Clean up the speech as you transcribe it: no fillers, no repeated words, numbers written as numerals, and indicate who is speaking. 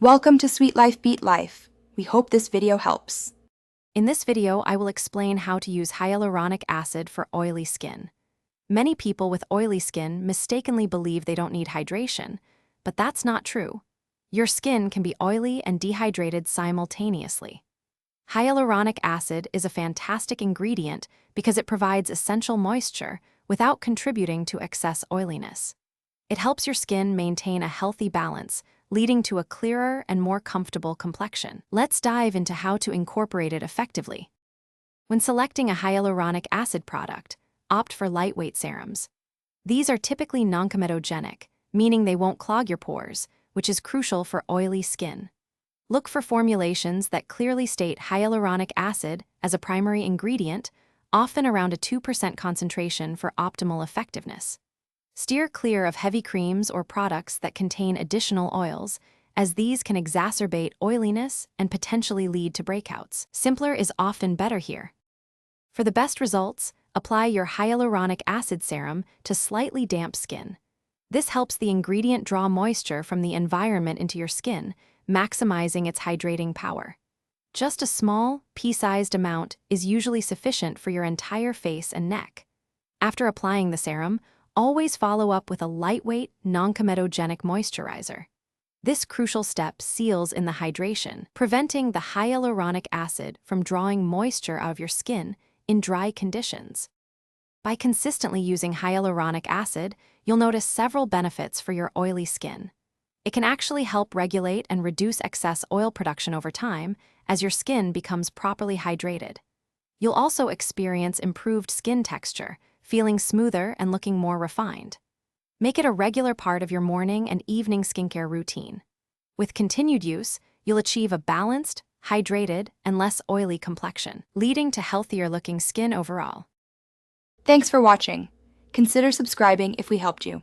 Speaker 1: Welcome to Sweet Life Beat Life. We hope this video helps.
Speaker 2: In this video, I will explain how to use hyaluronic acid for oily skin. Many people with oily skin mistakenly believe they don't need hydration, but that's not true. Your skin can be oily and dehydrated simultaneously. Hyaluronic acid is a fantastic ingredient because it provides essential moisture without contributing to excess oiliness. It helps your skin maintain a healthy balance, leading to a clearer and more comfortable complexion. Let's dive into how to incorporate it effectively. When selecting a hyaluronic acid product, opt for lightweight serums. These are typically non-comedogenic, meaning they won't clog your pores, which is crucial for oily skin. Look for formulations that clearly state hyaluronic acid as a primary ingredient, often around a 2% concentration for optimal effectiveness. Steer clear of heavy creams or products that contain additional oils, as these can exacerbate oiliness and potentially lead to breakouts. Simpler is often better here. For the best results, apply your hyaluronic acid serum to slightly damp skin. This helps the ingredient draw moisture from the environment into your skin, maximizing its hydrating power. Just a small, pea-sized amount is usually sufficient for your entire face and neck. After applying the serum, always follow up with a lightweight, non-comedogenic moisturizer. This crucial step seals in the hydration, preventing the hyaluronic acid from drawing moisture out of your skin in dry conditions. By consistently using hyaluronic acid, you'll notice several benefits for your oily skin. It can actually help regulate and reduce excess oil production over time as your skin becomes properly hydrated. You'll also experience improved skin texture, feeling smoother and looking more refined. Make it a regular part of your morning and evening skincare routine. With continued use, you'll achieve a balanced, hydrated, and less oily complexion, leading to healthier-looking skin overall.
Speaker 1: Thanks for watching. Consider subscribing if we helped you.